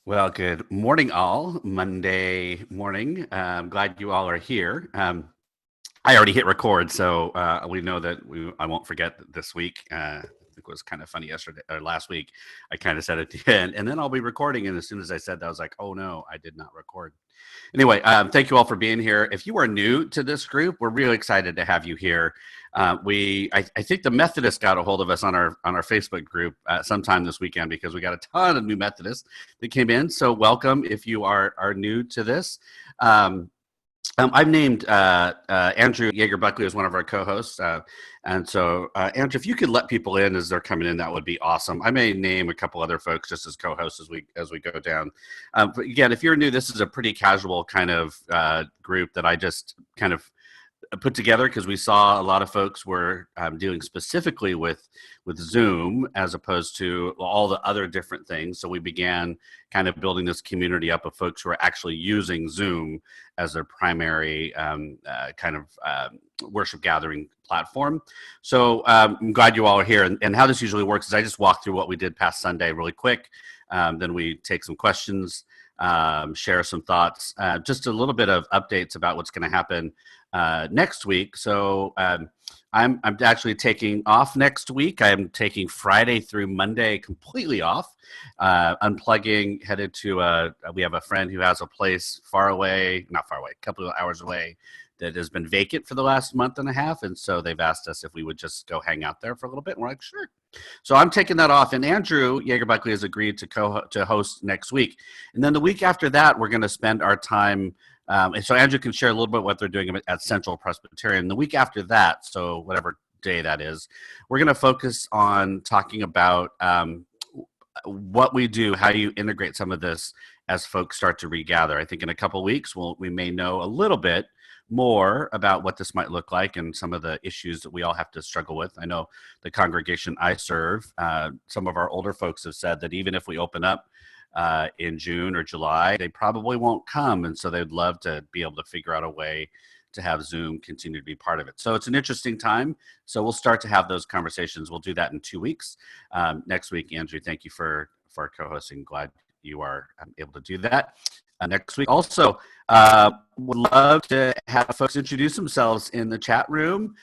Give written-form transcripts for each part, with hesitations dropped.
Well, good morning, all. Monday morning. I'm glad you all are here. I already hit record, so we know that I won't forget this week. I think it was kind of funny yesterday or last week. I kind of said at the end, and then I'll be recording. And as soon as I said that, I was like, "Oh no, I did not record." Anyway, thank you all for being here. If you are new to this group, we're really excited to have you here. I think the Methodists got a hold of us on our Facebook group sometime this weekend because we got a ton of new Methodists that came in. So welcome if you are new to this. I've named Andrew Yeager Buckley as one of our co-hosts, and so Andrew, if you could let people in as they're coming in, that would be awesome. I may name a couple other folks just as co-hosts as we go down. But again, if you're new, this is a pretty casual kind of group that I just kind of put together because we saw a lot of folks were dealing specifically with Zoom as opposed to all the other different things. So we began kind of building this community up of folks who are actually using Zoom as their primary worship gathering platform. So I'm glad you all are here. And how this usually works is I just walk through what we did past Sunday really quick. Then we take some questions, share some thoughts, just a little bit of updates about what's going to happen next week. So I'm actually taking off next week. I'm taking Friday through Monday completely off, unplugging, headed to we have a friend who has a place not far away, a couple of hours away, that has been vacant for the last month and a half. And so they've asked us if we would just go hang out there for a little bit. And we're like, sure. So I'm taking that off. And Andrew Yeager Buckley has agreed to host next week. And then the week after that, we're going to spend our time. And so Andrew can share a little bit what they're doing at Central Presbyterian. The week after that, so whatever day that is, we're going to focus on talking about what we do, how you integrate some of this as folks start to regather. I think in a couple of weeks, we may know a little bit more about what this might look like and some of the issues that we all have to struggle with. I know the congregation I serve, some of our older folks have said that even if we open up in June or July, they probably won't come. And so they'd love to be able to figure out a way to have Zoom continue to be part of it. So it's an interesting time. So we'll start to have those conversations. We'll do that in 2 weeks. Next week, Andrew, thank you for co-hosting. Glad you are able to do that. Next week. Also, would love to have folks introduce themselves in the chat room.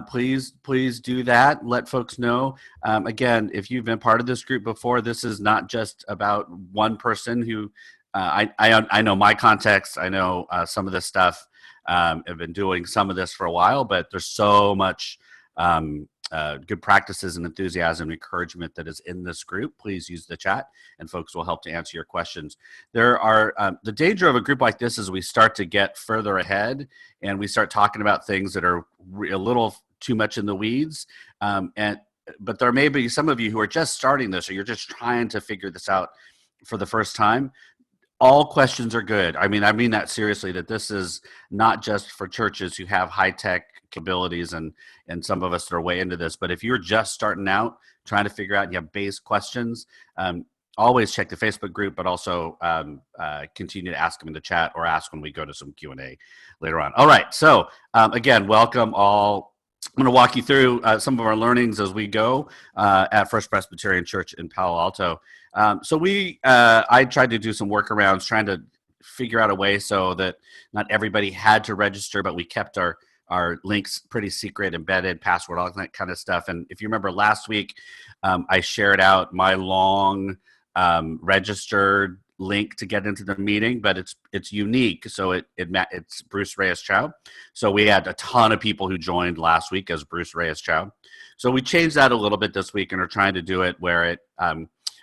Please do that. Let folks know. Again, if you've been part of this group before, this is not just about one person who, I know my context. I know some of this stuff. I've been doing some of this for a while, but there's so much good practices and enthusiasm and encouragement that is in this group. Please use the chat and folks will help to answer your questions. There are the danger of a group like this is we start to get further ahead and we start talking about things that are a little too much in the weeds. But there may be some of you who are just starting this or you're just trying to figure this out for the first time. All questions are good. I mean that seriously, that this is not just for churches who have high-tech capabilities and some of us that are way into this, but if you're just starting out, trying to figure out and you have base questions, always check the Facebook group, but also continue to ask them in the chat or ask when we go to some Q&A later on. All right, so again, welcome all. I'm going to walk you through some of our learnings as we go at First Presbyterian Church in Palo Alto. I tried to do some workarounds, trying to figure out a way so that not everybody had to register, but we kept our links pretty secret, embedded, password, all that kind of stuff. And if you remember last week, I shared out my long registered link to get into the meeting, but it's unique. So it's Bruce Reyes-Chow. So we had a ton of people who joined last week as Bruce Reyes-Chow. So we changed that a little bit this week and are trying to do it where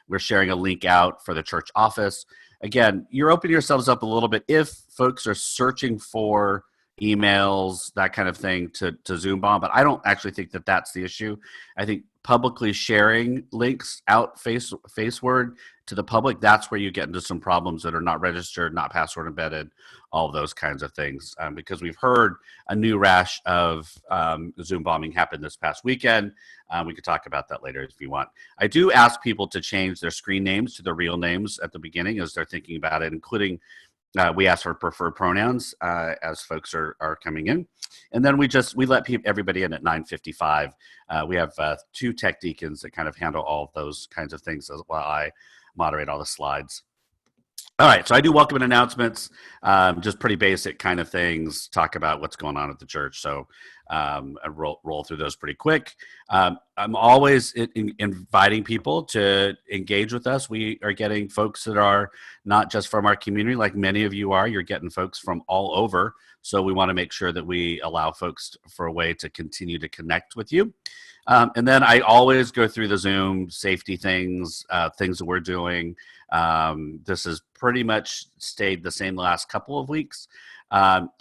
we're sharing a link out for the church office. Again, you're opening yourselves up a little bit if folks are searching for emails, that kind of thing to Zoom bomb, but I don't actually think that that's the issue. I think publicly sharing links out faceward to the public, that's where you get into some problems that are not registered, not password embedded, all of those kinds of things. Because we've heard a new rash of Zoom bombing happen this past weekend. We could talk about that later if you want. I do ask people to change their screen names to their real names at the beginning as they're thinking about it, including we ask for preferred pronouns as folks are coming in. And then we let everybody in at 9:55. We have 2 tech deacons that kind of handle all of those kinds of things while I moderate all the slides. All right, so I do welcome and announcements, just pretty basic kind of things, talk about what's going on at the church. So I roll through those pretty quick. I'm always inviting people to engage with us. We are getting folks that are not just from our community, like many of you are. You're getting folks from all over. So we want to make sure that we allow folks for a way to continue to connect with you. And then I always go through the Zoom safety things, things that we're doing. This has pretty much stayed the same the last couple of weeks.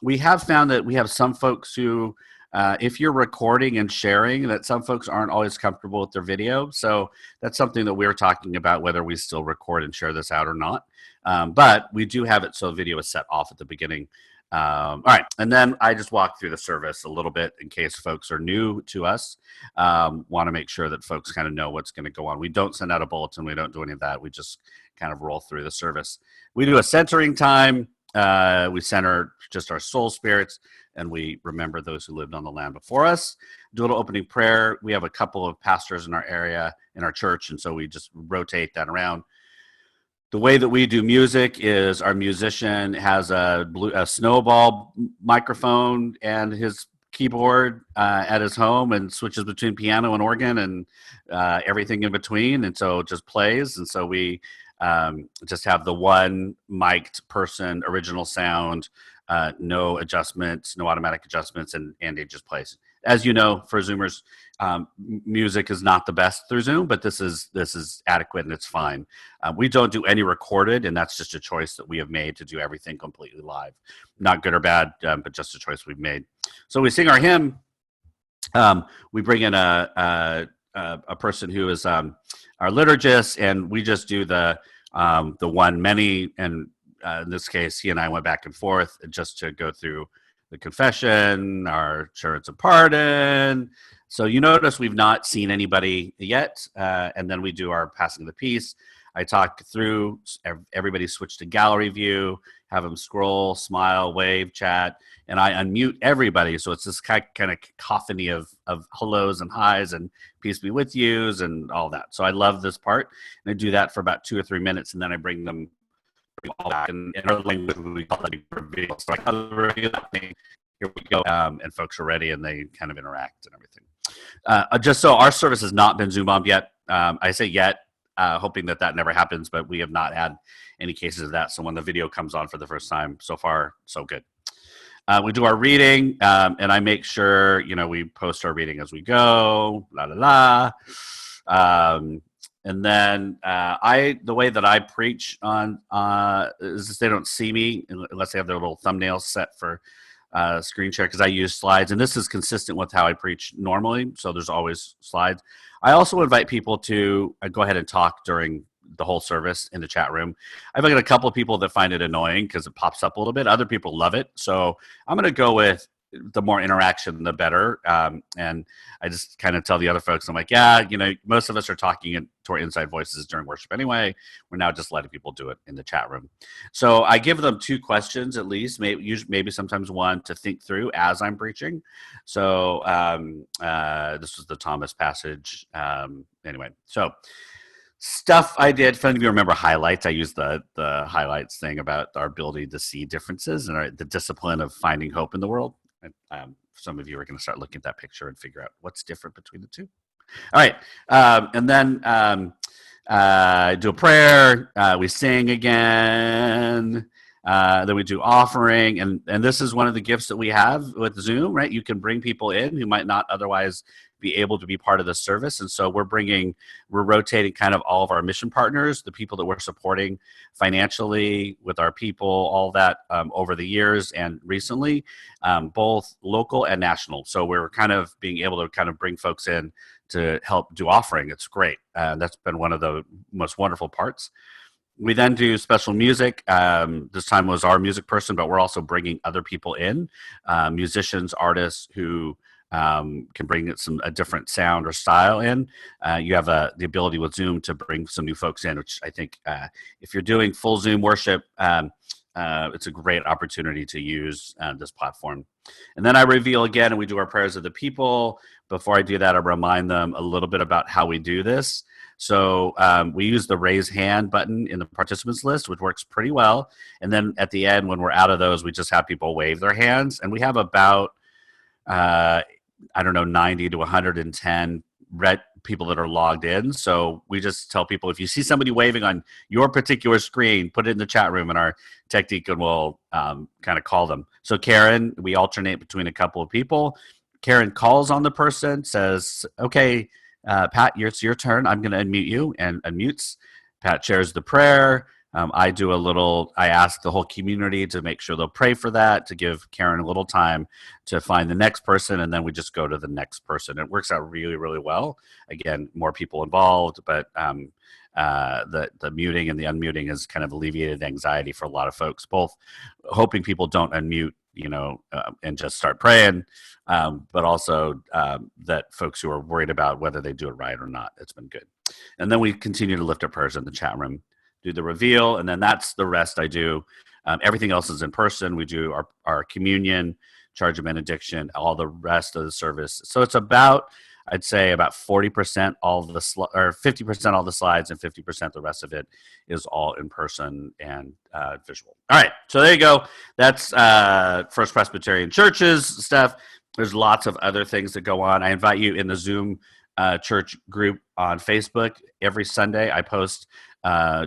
We have found that we have some folks who, if you're recording and sharing, that some folks aren't always comfortable with their video. So that's something that we're talking about, whether we still record and share this out or not. But we do have it so video is set off at the beginning. All right, and then I just walk through the service a little bit in case folks are new to us. Want to make sure that folks kind of know what's going to go on. We don't send out a bulletin. We don't do any of that. We just kind of roll through the service. We do a centering time. We center just our soul spirits, and we remember those who lived on the land before us. Do a little opening prayer. We have a couple of pastors in our area, in our church, and so we just rotate that around. The way that we do music is our musician has a snowball microphone and his keyboard at his home and switches between piano and organ and everything in between, and so it just plays. And so we just have the one mic'd person, original sound, no adjustments, no automatic adjustments, and it just plays. As you know, for Zoomers, music is not the best through Zoom, but this is adequate and it's fine. We don't do any recorded, and that's just a choice that we have made to do everything completely live. Not good or bad, but just a choice we've made. So we sing our hymn. We bring in a person who is our liturgist, and we just do the one many. And in this case, he and I went back and forth just to go through the confession, our assurance of pardon. So you notice we've not seen anybody yet, and then we do our passing of the peace. I talk through, everybody switch to gallery view, have them scroll, smile, wave, chat, and I unmute everybody. So it's this kind of cacophony of hellos and highs and peace be with yous and all that. So I love this part, and I do that for about 2 or 3 minutes, and then I bring them all back. And in our language, we call it a reveal. So I call it a reveal. Here we go, and folks are ready, and they kind of interact and everything. Just so our service has not been Zoom bombed yet. I say yet, hoping that never happens, but we have not had any cases of that. So when the video comes on for the first time, so far, so good. We do our reading, and I make sure, we post our reading as we go, la, la, la. And then the way that I preach on is they don't see me unless they have their little thumbnails set for screen share, because I use slides, and this is consistent with how I preach normally. So there's always slides. I also invite people to go ahead and talk during the whole service in the chat room. I've got a couple of people that find it annoying because it pops up a little bit. Other people love it. So I'm going to go with the more interaction, the better. And I just kind of tell the other folks, I'm like, yeah, most of us are talking to our inside voices during worship anyway. We're now just letting people do it in the chat room. So I give them 2 questions at least, maybe sometimes one to think through as I'm preaching. So this was the Thomas passage. Anyway, so stuff I did. If any of you remember highlights, I used the highlights thing about our ability to see differences and the discipline of finding hope in the world. Some of you are going to start looking at that picture and figure out what's different between the two. All right. And then do a prayer. We sing again. Then we do offering. And this is one of the gifts that we have with Zoom, right? You can bring people in who might not otherwise be able to be part of the service. And so we're rotating kind of all of our mission partners, the people that we're supporting financially with our people, all that over the years and recently, both local and national. So we're kind of being able to kind of bring folks in to help do offering. It's great. That's been one of the most wonderful parts. We then do special music. This time was our music person, but we're also bringing other people in, musicians, artists who can bring a different sound or style in. You have the ability with Zoom to bring some new folks in, which I think if you're doing full Zoom worship, it's a great opportunity to use this platform. And then I reveal again, and we do our prayers of the people. Before I do that, I remind them a little bit about how we do this. So we use the raise hand button in the participants list, which works pretty well. And then at the end, when we're out of those, we just have people wave their hands. And we have about, 90 to 110 people that are logged in. So we just tell people, if you see somebody waving on your particular screen, put it in the chat room and our tech deacon will kind of call them. So Karen, we alternate between a couple of people. Karen calls on the person, says, okay, Pat, it's your turn. I'm going to unmute you, and unmutes. Pat shares the prayer. I ask the whole community to make sure they'll pray for that, to give Karen a little time to find the next person, and then we just go to the next person. It works out really, really well. Again, more people involved, but the muting and the unmuting has kind of alleviated anxiety for a lot of folks, both hoping people don't unmute, and just start praying, but also that folks who are worried about whether they do it right or not. It's been good. And then we continue to lift up prayers in the chat room, do the reveal, and then that's the rest I do. Everything else is in person. We do our communion, charge of benediction, all the rest of the service. So it's I'd say about 40% all the 50% all the slides, and 50% the rest of it is all in person and visual. All right, so there you go. That's First Presbyterian Church's stuff. There's lots of other things that go on. I invite you in the Zoom church group on Facebook. Every Sunday I post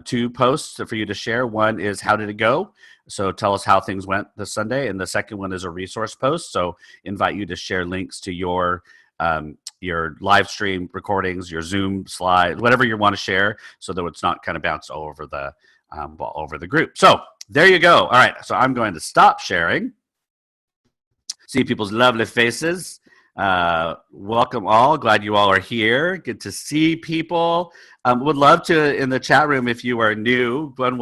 2 posts for you to share. One is how did it go? So tell us how things went this Sunday. And the second one is a resource post. So invite you to share links to your live stream recordings, your Zoom slide, whatever you want to share, so that it's not kind of bounced all over the group. So there you go. All right. So I'm going to stop sharing. See people's lovely faces. Welcome all. Glad you all are here. Good to see people. Would love to, in the chat room, if you are new, go and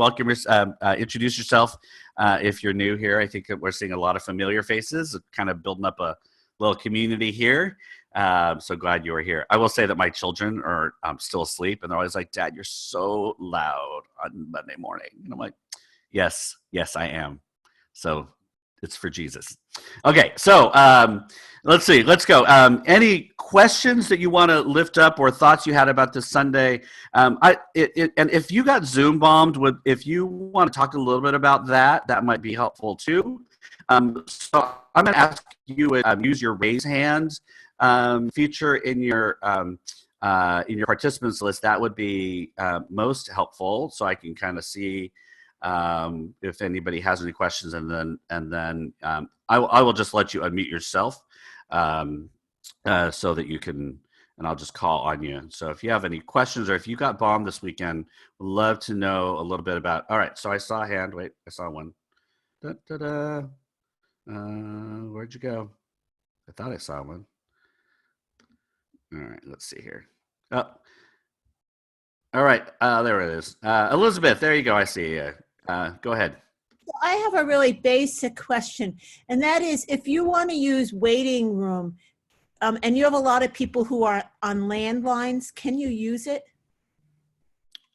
introduce yourself if you're new here. I think we're seeing a lot of familiar faces, kind of building up a little community here. So glad you are here. I will say that my children are still asleep, and they're always like, Dad, you're so loud on Monday morning. And I'm like, yes, I am. So it's for Jesus. Okay, so let's see. Let's go. Any questions that you want to lift up or thoughts you had about this Sunday? And if you got Zoom bombed, if you want to talk a little bit about that might be helpful too. So I'm going to ask you to use your raise hands feature in your participants list. That would be most helpful, so I can kind of see if anybody has any questions, and then I will just let you unmute yourself so that you can, and I'll just call on you. So if you have any questions, or if you got bombed this weekend, we'd love to know a little bit about. All right, so I saw a hand. Wait, I saw one. Where'd you go? I thought I saw one. All right, let's see here. Oh, all right. There it is. Elizabeth, there you go. I see you. Go ahead. I have a really basic question, and that is, if you want to use waiting room, and you have a lot of people who are on landlines, can you use it?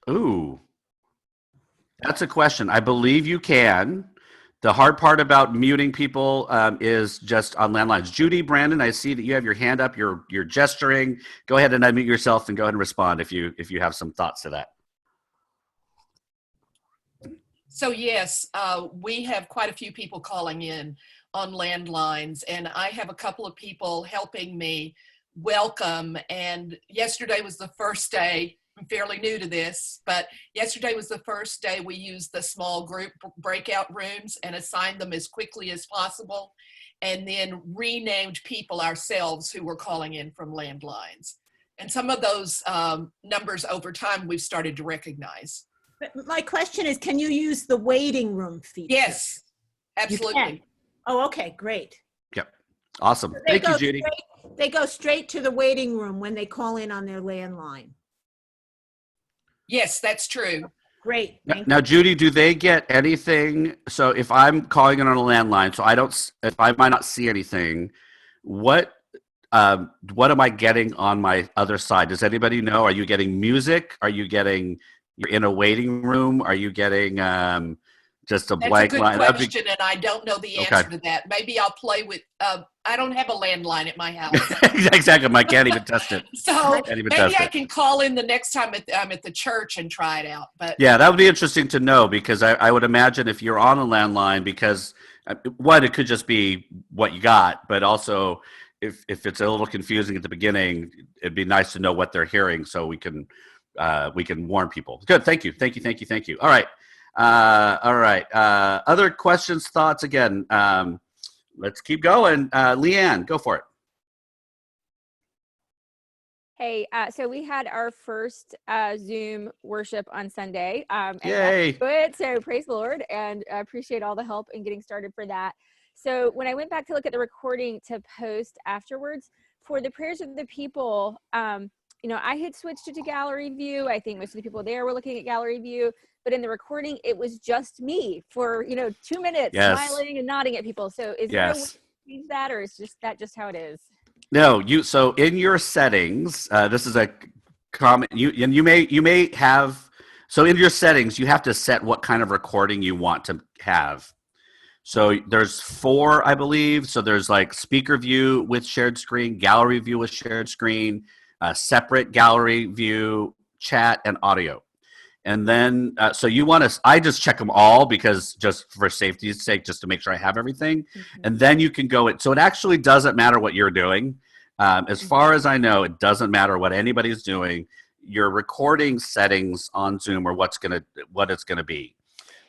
Ooh, that's a question. I believe you can. The hard part about muting people is just on landlines. Judy, Brandon, I see that you have your hand up. You're gesturing. Go ahead and unmute yourself and go ahead and respond if you have some thoughts to that. So yes, we have quite a few people calling in on landlines, and I have a couple of people helping me welcome. And yesterday was the first day. I'm fairly new to this, but yesterday was the first day we used the small group breakout rooms and assigned them as quickly as possible, and then renamed people ourselves who were calling in from landlines. And some of those numbers over time we've started to recognize. But my question is, can you use the waiting room feature? Yes, absolutely. Oh, okay, great. Yep. Awesome. Thank you, Judy. They go straight to the waiting room when they call in on their landline. Yes, that's true. Great. Now, Judy, do they get anything? So if I'm calling in on a landline, so if I might not see anything, what am I getting on my other side? Does anybody know? Are you getting music? Are you getting, you're in a waiting room? Are you getting Just a That's a blank good line. That'd be- question, and I don't know the Okay. answer to that. Maybe I'll play with. I don't have a landline at my house, Exactly. I can't even test it. so Can't even maybe test I it. can call in the next time I'm at the church and try it out. But Yeah, that would be interesting to know because I would imagine if you're on a landline, because one, it could just be what you got, but also if it's a little confusing at the beginning, it'd be nice to know what they're hearing so we can warn people. Good, thank you. All right, other questions, thoughts? Again, let's keep going. Leanne, go for it. Hey, so we had our first Zoom worship on Sunday. And Yay. that's good. So praise the Lord, and I appreciate all the help in getting started for that. So when I went back to look at the recording to post afterwards, for the prayers of the people, I had switched it to gallery view. I think most of the people there were looking at gallery view, but in the recording, it was just me for, 2 minutes Yes. smiling and nodding at people. So is there a way to change that, or is just how it is? No, so in your settings, this is a comment. You may have, so in your settings, you have to set what kind of recording you want to have. So there's 4, I believe. So there's like speaker view with shared screen, gallery view with shared screen, separate gallery view, chat, and audio. And then, so you want to, I just check them all because just for safety's sake, just to make sure I have everything. Mm-hmm. And then you can go, so it actually doesn't matter what you're doing. As far as I know, it doesn't matter what anybody's doing. Your recording settings on Zoom are what it's gonna be.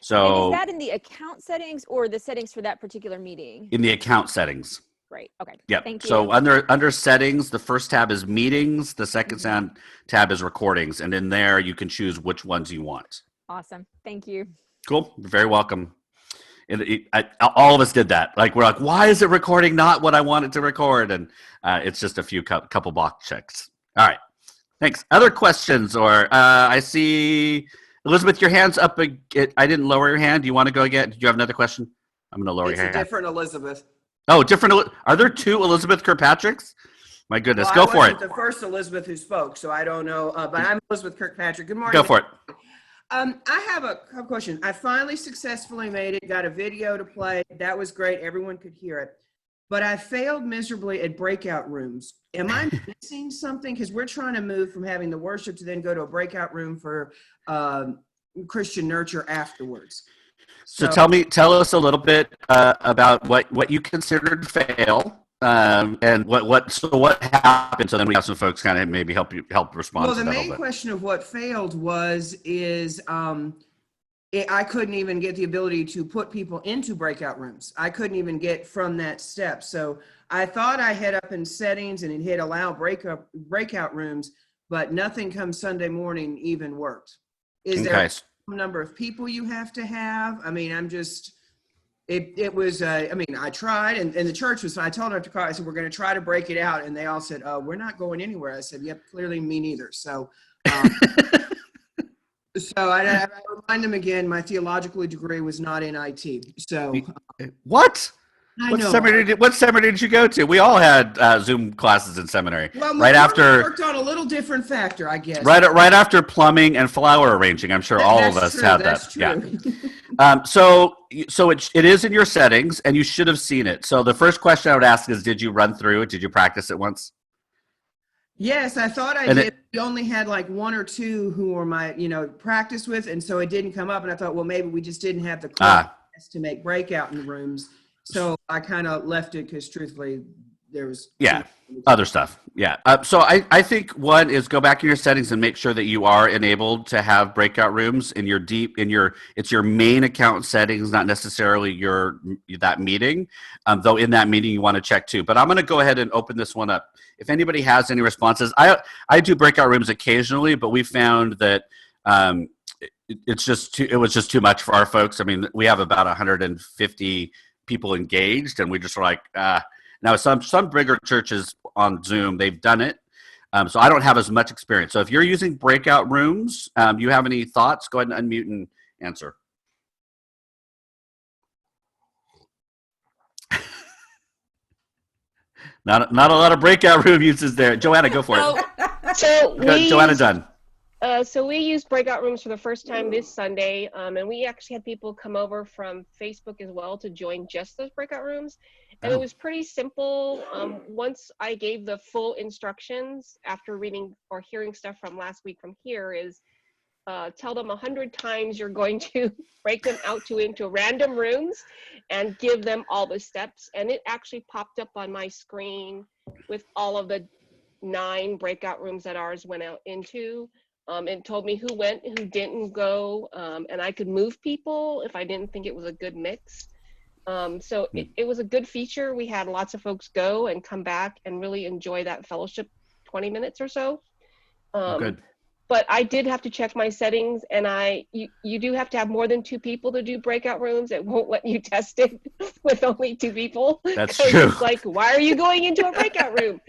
So and is that in the account settings or the settings for that particular meeting? in the account settings. Great. Okay. Yeah. Thank you. So under settings, the first tab is meetings. The second tab is recordings, and in there you can choose which ones you want. Awesome. Thank you. Cool. You're very welcome. All of us did that. Like, we're like, why is it recording not what I wanted to record? And it's just a few couple box checks. All right. Thanks. Other questions? Or I see, Elizabeth, your hand's up. I didn't lower your hand. Do you want to go again? Did you have another question? I'm going to lower your hand. It's a different Elizabeth. Oh, different. Are there 2 Elizabeth Kirkpatricks? My goodness. Well, Go for it. the first Elizabeth who spoke, so I don't know. But I'm Elizabeth Kirkpatrick. Good morning. Go for it. I have a couple questions. I finally successfully made it, got a video to play. That was great. Everyone could hear it. But I failed miserably at breakout rooms. Am I missing something? Because we're trying to move from having the worship to then go to a breakout room for Christian nurture afterwards. So tell us a little bit about what you considered fail. And what happened? So then we have some folks kind of maybe help respond. Well, to the that main question of what failed is I couldn't even get the ability to put people into breakout rooms. I couldn't even get from that step. So I thought I had up in settings and it hit allow breakout rooms, but nothing come Sunday morning even worked. Is there a number of people you have to have? I mean, I'm just. It was, I tried, and the church was, I told her to call, I said, we're going to try to break it out. And they all said, we're not going anywhere. I said, yep, clearly me neither. So, so I remind them again, my theological degree was not in IT. So. What? What seminary did you go to? We all had Zoom classes in seminary. Well, right after worked on a little different factor, I guess. Right after plumbing and flower arranging. I'm sure all of us had that. That's true. Yeah. So it is in your settings, and you should have seen it. So the first question I would ask is, did you run through it? Did you practice it once? Yes, I thought I did. We only had like 1 or 2 who were my, practice with, and so it didn't come up. And I thought, well, maybe we just didn't have the class to make breakout in the rooms. So I kind of left it because truthfully, there was other stuff. Yeah. So I think one is go back in your settings and make sure that you are enabled to have breakout rooms in your it's your main account settings, not necessarily that meeting. Though in that meeting you want to check too. But I'm going to go ahead and open this one up. If anybody has any responses, I do breakout rooms occasionally, but we found that it was just too much for our folks. I mean, we have about 150 people engaged, and we just were like, now some bigger churches on Zoom, they've done it. So I don't have as much experience. So if you're using breakout rooms, you have any thoughts, go ahead and unmute and answer. Not a lot of breakout room uses there. Joanna, go for it. So Joanna, done. So we used breakout rooms for the first time this Sunday, and we actually had people come over from Facebook as well to join just those breakout rooms. And it was pretty simple. Once I gave the full instructions after reading or hearing stuff from last week from here is tell them 100 times you're going to break them out into random rooms and give them all the steps. And it actually popped up on my screen with all of the 9 breakout rooms that ours went out into. It told me who went, who didn't go, and I could move people if I didn't think it was a good mix. So it was a good feature. We had lots of folks go and come back and really enjoy that fellowship 20 minutes or so. Good. But I did have to check my settings, and you do have to have more than 2 people to do breakout rooms. It won't let you test it with only 2 people. That's true. It's like, why are you going into a breakout room?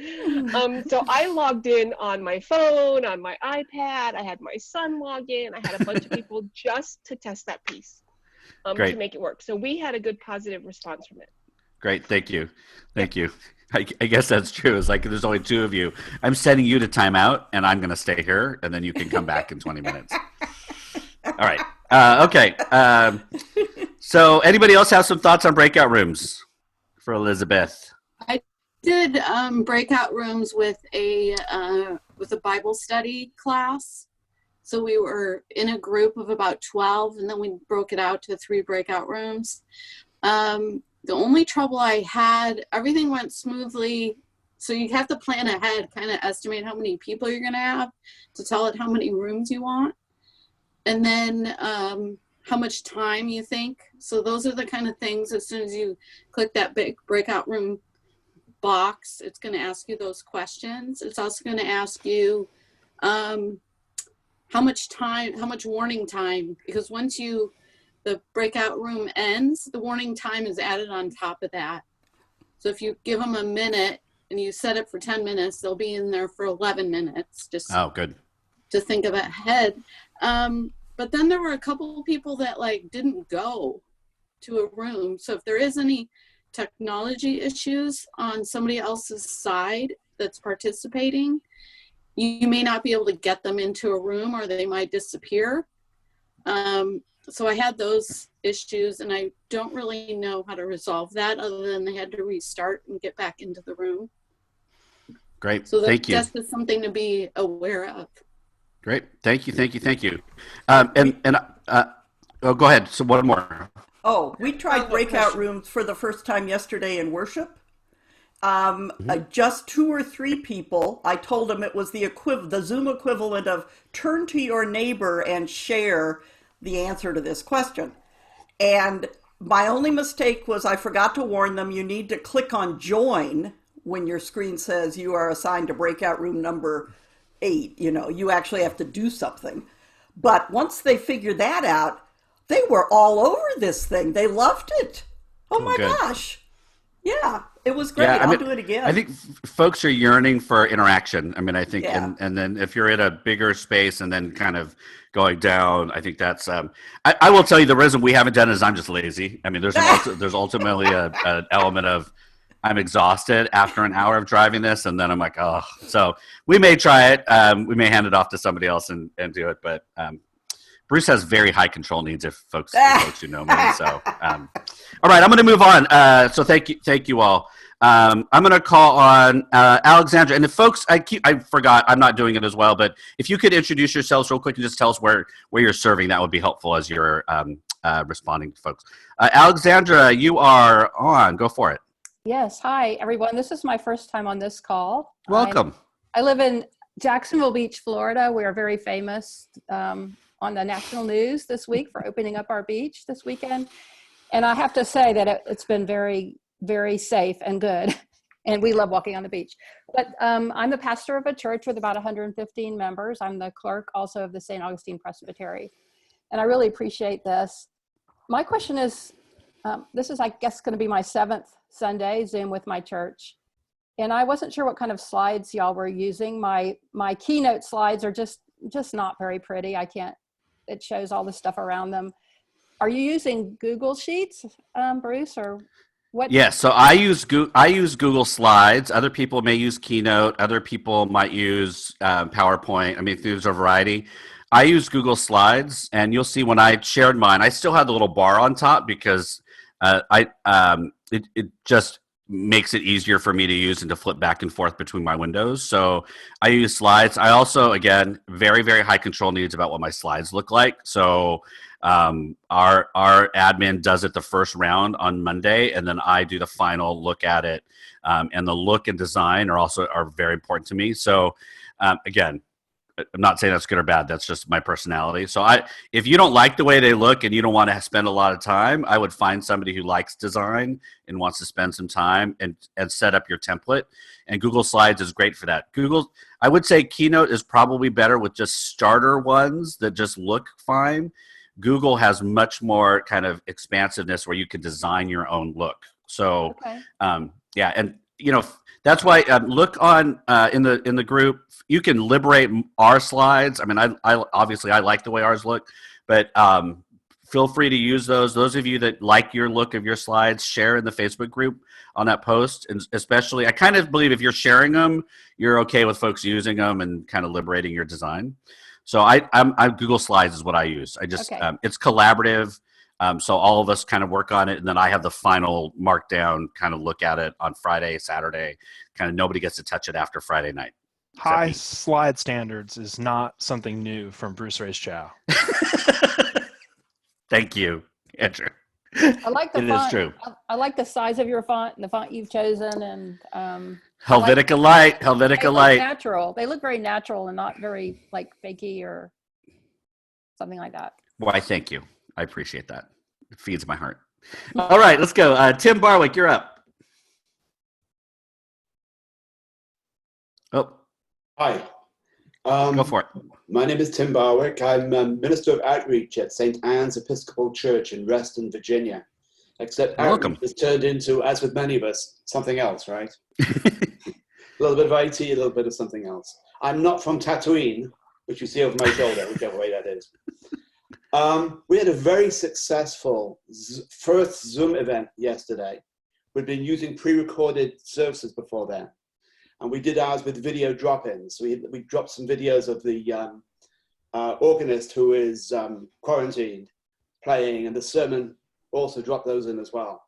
So I logged in on my phone, on my iPad. I had my son log in. I had a bunch of people just to test that piece to make it work. So we had a good positive response from it. Great. Thank you. Thank you. I guess that's true. It's like there's only 2 of you. I'm sending you to timeout, and I'm going to stay here, and then you can come back in 20 minutes. All right. Okay. So anybody else have some thoughts on breakout rooms for Elizabeth? I did breakout rooms with a Bible study class. So we were in a group of about 12, and then we broke it out to 3 breakout rooms. The only trouble I had, everything went smoothly. So you have to plan ahead, kind of estimate how many people you're going to have to tell it how many rooms you want. And then how much time you think. So those are the kind of things, as soon as you click that big breakout room box, it's going to ask you those questions. It's also going to ask you how much warning time, because once the breakout room ends, the warning time is added on top of that. So if you give them a minute and you set it for 10 minutes, they'll be in there for 11 minutes. Just good. To think of ahead. But then there were a couple of people that didn't go to a room. So if there is any technology issues on somebody else's side that's participating, you may not be able to get them into a room, or they might disappear. So I had those issues, and I don't really know how to resolve that other than they had to restart and get back into the room. Great. So Thank you. That's just something to be aware of. Great. Thank you. Thank you. Thank you. Go ahead. So one more. Oh, we tried breakout rooms for the first time yesterday in worship. Just 2 or 3 people. I told them it was the Zoom equivalent of turn to your neighbor and share the answer to this question. And my only mistake was I forgot to warn them you need to click on join when your screen says you are assigned to breakout room number 8. You actually have to do something. But once they figured that out, they were all over this thing. They loved it. Oh my gosh. Yeah, it was great. I'll do it again. I think folks are yearning for interaction. I think, and then if you're in a bigger space and then kind of going down, I think that's, I will tell you the reason we haven't done it is I'm just lazy. There's ultimately an element of I'm exhausted after an hour of driving this, and then I'm like, oh. So we may try it. We may hand it off to somebody else and do it, but Bruce has very high control needs if folks who know me. So, all right, I'm going to move on. So thank you all. I'm going to call on Alexandra, and if folks, I forgot, I'm not doing it as well, but if you could introduce yourselves real quick and just tell us where you're serving, that would be helpful as you're responding to folks. Alexandra, you are on. Go for it. Yes. Hi, everyone. This is my first time on this call. Welcome. I live in Jacksonville Beach, Florida. We are very famous on the national news this week for opening up our beach this weekend. And I have to say that it's been very, very safe and good. And we love walking on the beach. But I'm the pastor of a church with about 115 members. I'm the clerk also of the St. Augustine Presbytery. And I really appreciate this. My question is, this is, I guess, going to be my 7th Sunday Zoom with my church. And I wasn't sure what kind of slides y'all were using. My keynote slides are just not very pretty. It shows all the stuff around them. Are you using Google Sheets, Bruce, or What? Yeah, so I use Google Slides. Other people may use Keynote. Other people might use PowerPoint. I mean, there's a variety. I use Google Slides, and you'll see when I shared mine, I still had the little bar on top because it just makes it easier for me to use and to flip back and forth between my windows. So I use Slides. I also, again, very, very high control needs about what my slides look like. So our admin does it the first round on Monday, and then I do the final look at it. And the look and design are very important to me. So again, I'm not saying that's good or bad. That's just my personality. So if you don't like the way they look and you don't want to spend a lot of time, I would find somebody who likes design and wants to spend some time and set up your template. And Google Slides is great for that. I would say Keynote is probably better with just starter ones that just look fine. Google has much more kind of expansiveness where you can design your own look. So, Okay. yeah, and that's why look on in the group. You can liberate our slides. I mean, I obviously I like the way ours look, but feel free to use those. Those of you that like your look of your slides, share in the Facebook group on that post. And especially, I kind of believe if you're sharing them, you're okay with folks using them and kind of liberating your design. So I Google Slides is what I use. I just Okay. it's collaborative. So all of us kind of work on it, and then I have the final markdown kind of look at it on Friday, Saturday. Kind of nobody gets to touch it after Friday night. High slide standards is not something new from Bruce Reyes-Chow. Thank you, Andrew. I like the It font. is true. I like the size of your font and the font you've chosen, and Helvetica Light. they Helvetica look Light. natural. They look very natural and not very like fakey or something like that. Why, thank you. I appreciate that. It feeds my heart. All right, let's go. Tim Barwick, you're up. Oh, Hi. go for it. My name is Tim Barwick. I'm Minister of Outreach at St. Anne's Episcopal Church in Reston, Virginia. Except Welcome. outreach has turned into, as with many of us, something else, right? A little bit of IT, a little bit of something else. I'm not from Tatooine, which you see over my shoulder, whichever way that is. We had a very successful first Zoom event yesterday. We'd been using pre-recorded services before then. And we did ours with video drop-ins. We dropped some videos of the organist who is quarantined playing, and the sermon also dropped those in as well.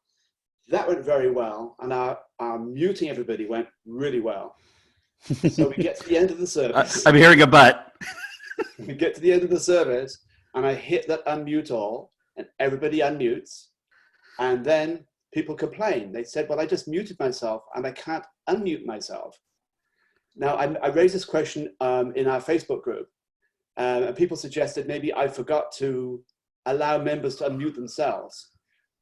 That went very well, and our muting everybody went really well. So we get to the end of the service. I'm hearing a but. We get to the end of the service, and I hit that unmute all, and everybody unmutes. And then people complain. They said, well, I just muted myself, and I can't unmute myself. Now, I raised this question in our Facebook group, and people suggested maybe I forgot to allow members to unmute themselves,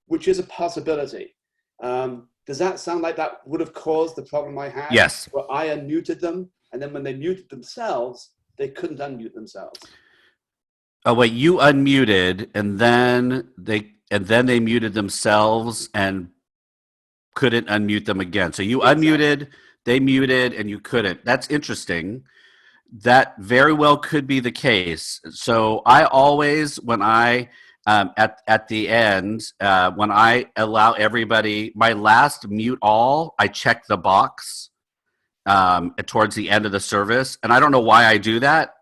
which is a possibility. Does that sound like that would have caused the problem I had? Yes. Where I unmuted them, and then when they muted themselves, they couldn't unmute themselves. Oh wait, you unmuted, and then they muted themselves and couldn't unmute them again. So you unmuted, they muted, and you couldn't. That's interesting. That very well could be the case. So I always, when I at the end, when I allow everybody, my last mute all, I check the box towards the end of the service, and I don't know why I do that,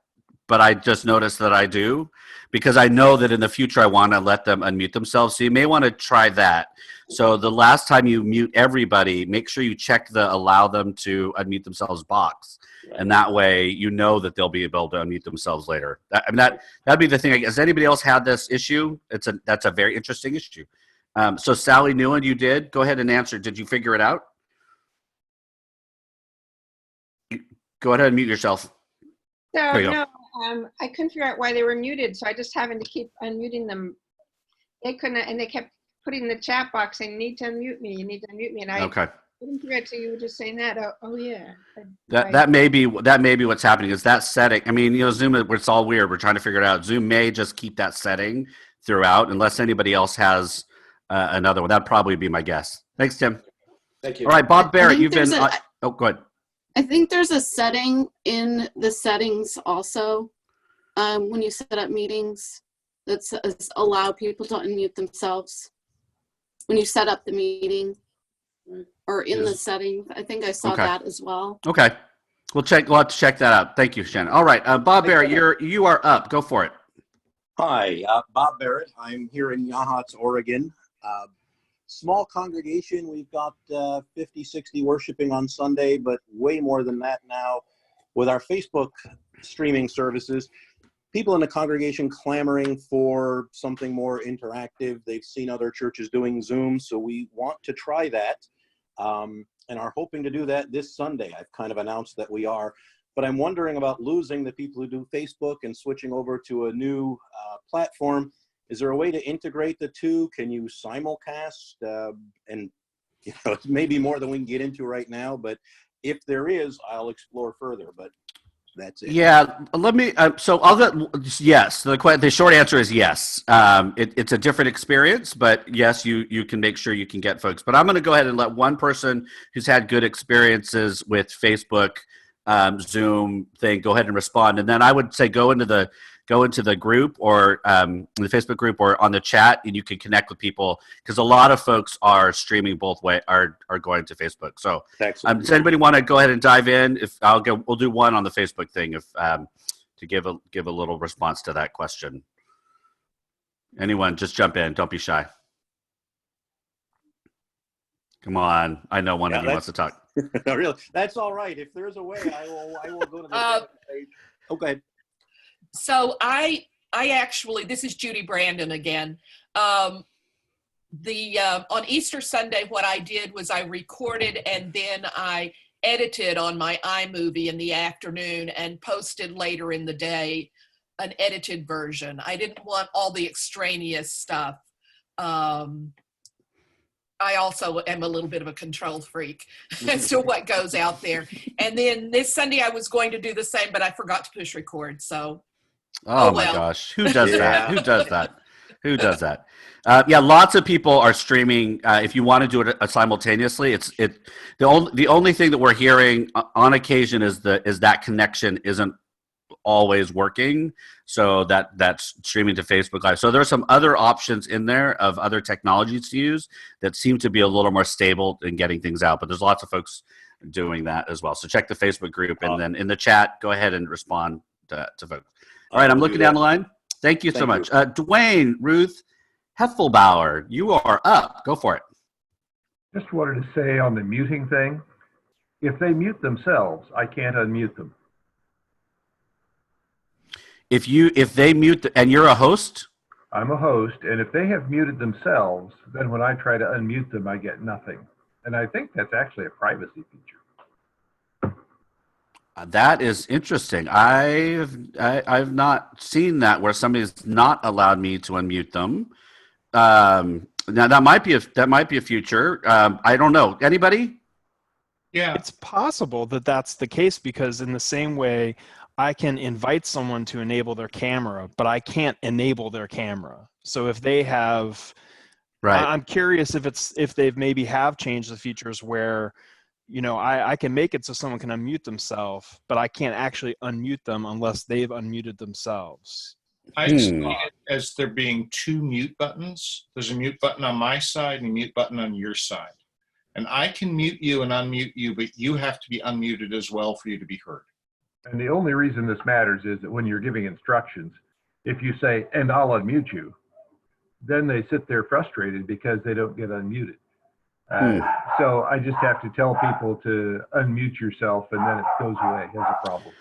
but I just noticed that I do, because I know that in the future I want to let them unmute themselves. So you may want to try that. So the last time you mute everybody, make sure you check the allow them to unmute themselves box. Right. And that way you know that they'll be able to unmute themselves later. That'd be the thing. Has anybody else had this issue? That's a very interesting issue. So Sally Newland, you did. Go ahead and answer. Did you figure it out? Go ahead and mute yourself. So no, I couldn't figure out why they were muted, so I just happened to keep unmuting them. They couldn't, and they kept putting in the chat box saying, "You need to unmute me. You need to unmute me." And I couldn't figure it, so you were just saying that. Oh yeah. That may be what's happening. Is that setting? I mean, Zoom, it's all weird. We're trying to figure it out. Zoom may just keep that setting throughout, unless anybody else has another one. That'd probably be my guess. Thanks, Tim. Thank you. All right, Bob Barrett, you've been. Oh, go ahead. I think there's a setting in the settings also when you set up meetings that says allow people to unmute themselves when you set up the meeting. or in the settings. I think I saw that as well. Okay. We'll have to check that out. Thank you, Shannon. All right. Bob Barrett, you are up. Go for it. Hi, Bob Barrett. I'm here in Yachats, Oregon. Small congregation. We've got 50, 60 worshiping on Sunday, but way more than that now with our Facebook streaming services. People in the congregation clamoring for something more interactive. They've seen other churches doing Zoom, so we want to try that and are hoping to do that this Sunday. I've kind of announced that we are, but I'm wondering about losing the people who do Facebook and switching over to a new platform. Is there a way to integrate the two? Can you simulcast? And it's maybe more than we can get into right now, but if there is, I'll explore further. But that's it. Yeah, let me. So I'll go. Yes, the short answer is yes. It's a different experience, but yes, you can make sure you can get folks. But I'm going to go ahead and let one person who's had good experiences with Facebook, Zoom thing, go ahead and respond, and then I would say go into the group or the Facebook group or on the chat, and you can connect with people because a lot of folks are streaming both way are going to Facebook. So does anybody want to go ahead and dive in? We'll do one on the Facebook thing if to give a little response to that question. Anyone, just jump in. Don't be shy. Come on, I know one of you wants to talk. No, really, that's all right. If there's a way, I will go to the page. Okay. So I actually, this is Judy Brandon again. On Easter Sunday, what I did was I recorded and then I edited on my iMovie in the afternoon and posted later in the day an edited version. I didn't want all the extraneous stuff. I also am a little bit of a control freak as to what goes out there. And then this Sunday I was going to do the same, but I forgot to push record. So, oh my gosh, who does that? Who does that? Who does that? Yeah, lots of people are streaming. If you want to do it simultaneously, the only thing that we're hearing on occasion is that connection isn't always working, so that's streaming to Facebook Live. So there are some other options in there of other technologies to use that seem to be a little more stable in getting things out, but there's lots of folks doing that as well. So check the Facebook group, and then in the chat, go ahead and respond to folks. All right, I'm looking down the line. Thank you so much. Dwayne, Ruth Heffelbauer, you are up. Go for it. Just wanted to say on the muting thing, if they mute themselves, I can't unmute them. If they mute, and you're a host? I'm a host, and if they have muted themselves, then when I try to unmute them, I get nothing. And I think that's actually a privacy feature. That is interesting. I've not seen that where somebody's not allowed me to unmute them. Now that might be a future. I don't know. Anybody? Yeah, it's possible that that's the case because in the same way, I can invite someone to enable their camera, but I can't enable their camera. So if they have, I'm curious if they've maybe have changed the features where, I can make it so someone can unmute themselves, but I can't actually unmute them unless they've unmuted themselves. I see it as there being two mute buttons. There's a mute button on my side and a mute button on your side. And I can mute you and unmute you, but you have to be unmuted as well for you to be heard. And the only reason this matters is that when you're giving instructions, if you say, and I'll unmute you, then they sit there frustrated because they don't get unmuted. So I just have to tell people to unmute yourself and then it goes away as a problem.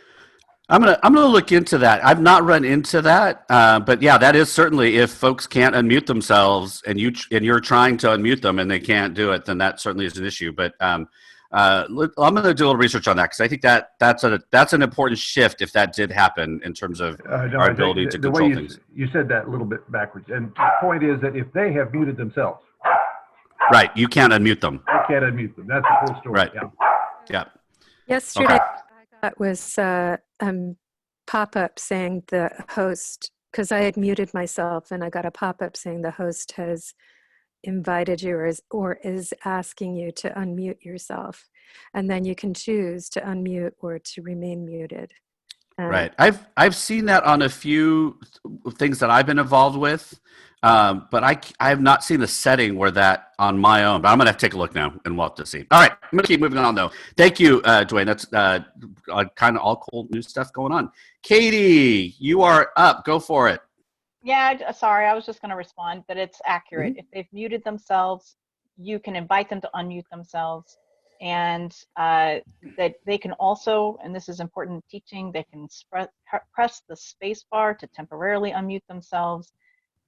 I'm gonna look into that. I've not run into that, but yeah, that is certainly if folks can't unmute themselves and you're trying to unmute them and they can't do it, then that certainly is an issue. But I'm going to do a little research on that because I think that's an important shift if that did happen in terms of our ability to control things. You said that a little bit backwards. And the point is that if they have muted themselves. Right. You can't unmute them. I can't unmute them. That's the whole story. Right. Yeah. Yesterday, I got was pop-up saying the host, because I had muted myself and I got a pop-up saying the host has invited you or is asking you to unmute yourself, and then you can choose to unmute or to remain muted. Right. I've seen that on a few things that I've been involved with. But I have not seen the setting where that on my own. But I'm gonna have to take a look now and we'll have to see. All right, I'm gonna keep moving on though. Thank you, Dwayne. That's kind of all cool new stuff going on. Katie, you are up. Go for it. Yeah, sorry, I was just going to respond that it's accurate. If they've muted themselves, you can invite them to unmute themselves, and that they can also, and this is important teaching, they can press the space bar to temporarily unmute themselves.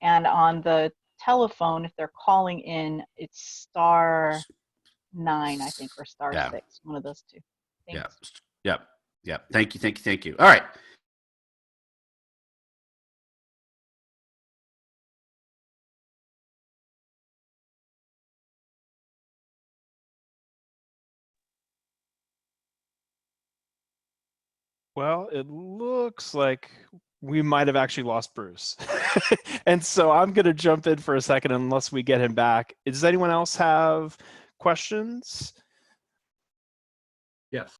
And on the telephone, if they're calling in, it's *9, I think, or *6, one of those two. Thanks. Yeah. Thank you. All right. Well, it looks like we might have actually lost Bruce. And so I'm going to jump in for a second unless we get him back. Does anyone else have questions? Yes.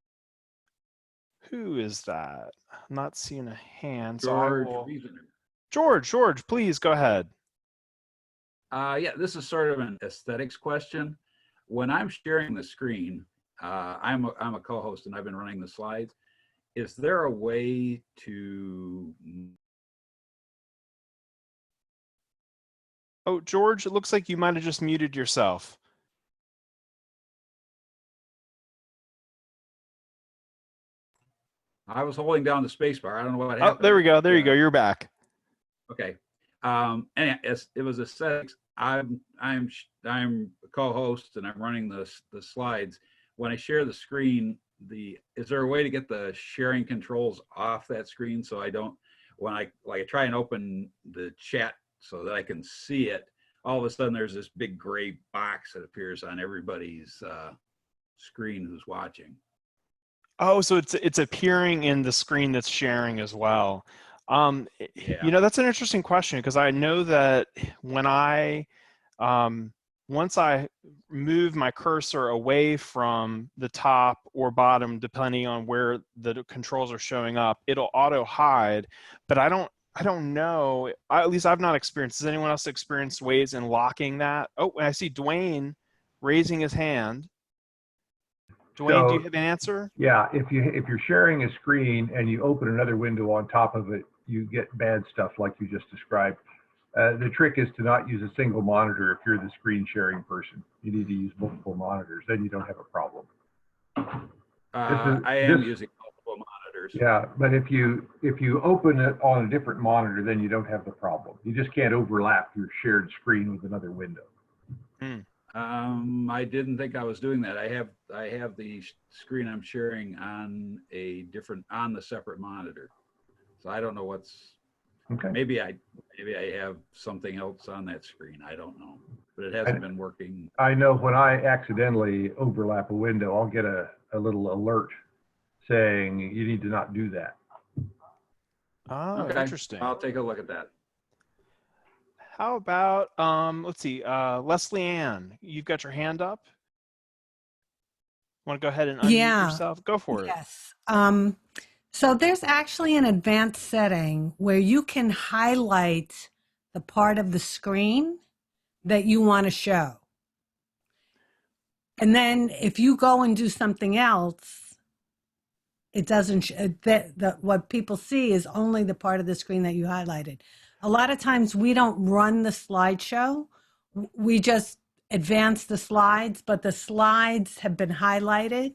Who is that? I'm not seeing a hand. George. George, please go ahead. Yeah, this is sort of an aesthetics question. When I'm sharing the screen, I'm a co-host and I've been running the slides. Is there a way to... Oh, George, it looks like you might have just muted yourself. I was holding down the space bar. I don't know what happened. Oh, there we go. There you go. You're back. Okay. And it was aesthetics. I'm a co-host and I'm running the slides. When I share the screen, is there a way to get the sharing controls off that screen so I don't, when I try and open the chat so that I can see it, all of a sudden there's this big gray box that appears on everybody's screen who's watching. Oh, so it's appearing in the screen that's sharing as well. You know, that's an interesting question because I know that when once I move my cursor away from the top or bottom, depending on where the controls are showing up, it'll auto hide. But I don't know. At least I've not experienced. Has anyone else experienced ways in locking that? Oh, I see Dwayne raising his hand. Dwayne, do you have an answer? Yeah, if you're sharing a screen and you open another window on top of it, you get bad stuff like you just described. The trick is to not use a single monitor if you're the screen sharing person. You need to use multiple monitors, then you don't have a problem. I am using multiple monitors. Yeah, but if you open it on a different monitor, then you don't have the problem. You just can't overlap your shared screen with another window. I didn't think I was doing that. I have the screen I'm sharing on the separate monitor. So I don't know what's. Okay. Maybe I have something else on that screen. I don't know, but it hasn't been working. I know when I accidentally overlap a window, I'll get a little alert saying you need to not do that. Oh, okay. Interesting. I'll take a look at that. How about let's see, Leslie Ann, you've got your hand up. Want to go ahead and unmute yourself? Go for it. Yes. So there's actually an advanced setting where you can highlight the part of the screen that you want to show. And then if you go and do something else, it doesn't, what people see is only the part of the screen that you highlighted. A lot of times we don't run the slideshow. We just advance the slides, but the slides have been highlighted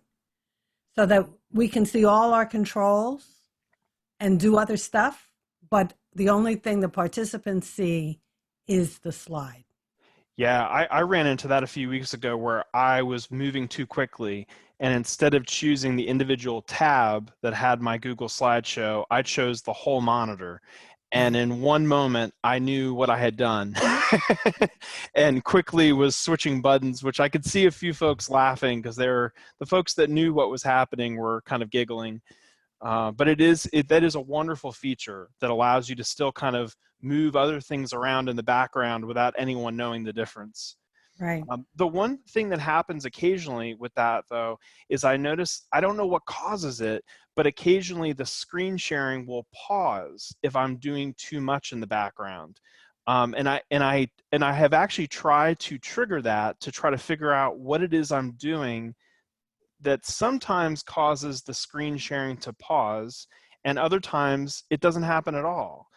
so that we can see all our controls and do other stuff. But the only thing the participants see is the slide. Yeah, I ran into that a few weeks ago where I was moving too quickly. And instead of choosing the individual tab that had my Google slideshow, I chose the whole monitor. And in one moment, I knew what I had done and quickly was switching buttons, which I could see a few folks laughing because the folks that knew what was happening were kind of giggling. But that is a wonderful feature that allows you to still kind of move other things around in the background without anyone knowing the difference. Right. The one thing that happens occasionally with that, though, is I notice, I don't know what causes it, but occasionally the screen sharing will pause if I'm doing too much in the background. And I have actually tried to trigger that to try to figure out what it is I'm doing that sometimes causes the screen sharing to pause, and other times it doesn't happen at all.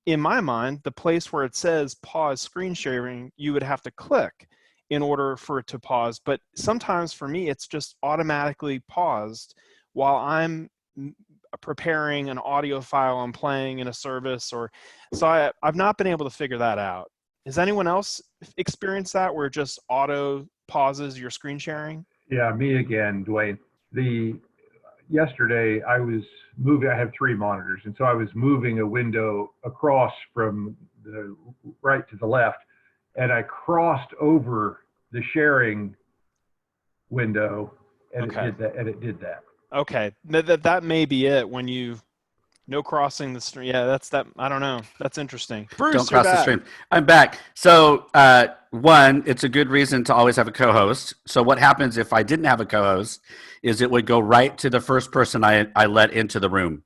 In my mind, the place where it says pause screen sharing, you would have to click in order for it to pause. But sometimes for me, it's just automatically paused while I'm preparing an audio file I'm playing in a service, or so I've not been able to figure that out. Has anyone else experienced that where it just auto pauses your screen sharing? Yeah, me again, Dwayne. Yesterday I was moving, I have 3 monitors, and so I was moving a window across from the right to the left, and I crossed over the sharing window, and it did that. Okay, that may be it. When you no crossing the stream. Yeah, that's that. I don't know. That's interesting. Bruce, Don't cross the stream. I'm back. So one, it's a good reason to always have a co-host. So what happens if I didn't have a co-host is it would go right to the first person I let into the room.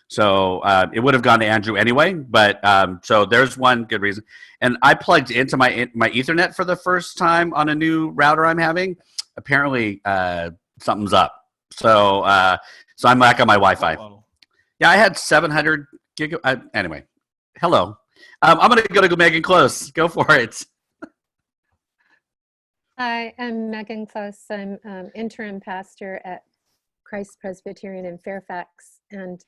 So it would have gone to Andrew anyway. But so there's one good reason. And I plugged into my Ethernet for the first time on a new router I'm having. Apparently something's up. So so I'm back on my Wi-Fi. Uh-oh. Yeah, I had 700 gig. Anyway, hello. I'm going to go to Megan Close. Go for it. Hi, I'm Megan Close. I'm interim pastor at Christ Presbyterian in Fairfax. And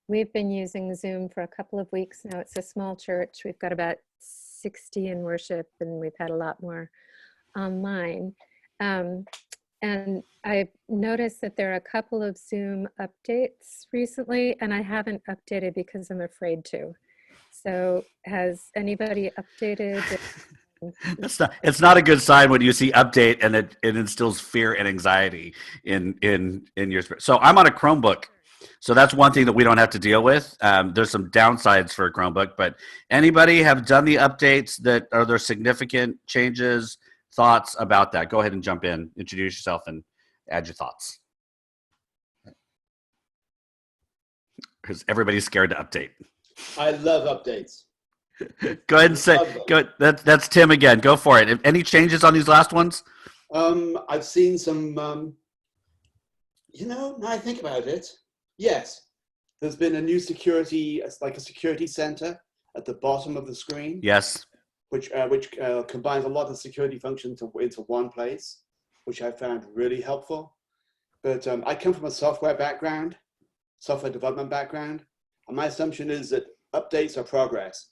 we've been using Zoom for a couple of weeks now. It's a small church. We've got about 60 in worship, and we've had a lot more online. And I've noticed that there are a couple of Zoom updates recently, and I haven't updated because I'm afraid to. So has anybody updated? It's not a good sign when you see update and it instills fear and anxiety in your spirit. So I'm on a Chromebook. So that's one thing that we don't have to deal with. There's some downsides for a Chromebook, but anybody have done the updates that are there significant changes? Thoughts about that? Go ahead and jump in, introduce yourself, and add your thoughts. Because everybody's scared to update. I love updates. Go ahead and say, go. That's Tim again. Go for it. Any changes on these last ones? I've seen some, now I think about it, yes. There's been a new security, like a security center at the bottom of the screen. Yes. Which combines a lot of security functions into one place, which I found really helpful. But I come from a software development background, and my assumption is that updates are progress.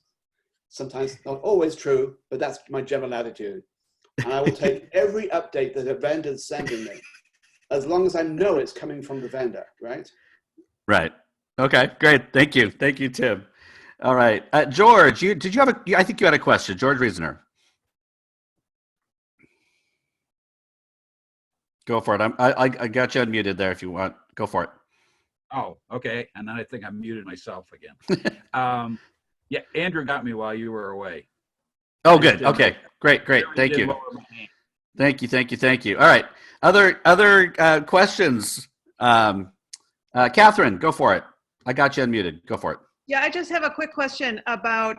Sometimes not always true, but that's my general attitude. And I will take every update that a vendor is sending me, as long as I know it's coming from the vendor, right? Right. Okay, great. Thank you. Thank you, Tim. All right. George, did you have I think you had a question. George Reasoner. Go for it. I got you unmuted there if you want. Go for it. Oh, okay. And then I think I muted myself again. Yeah, Andrew got me while you were away. Oh, good. Okay. Great. Thank you. Thank you. All right. Other questions? Catherine, go for it. I got you unmuted. Go for it. Yeah, I just have a quick question about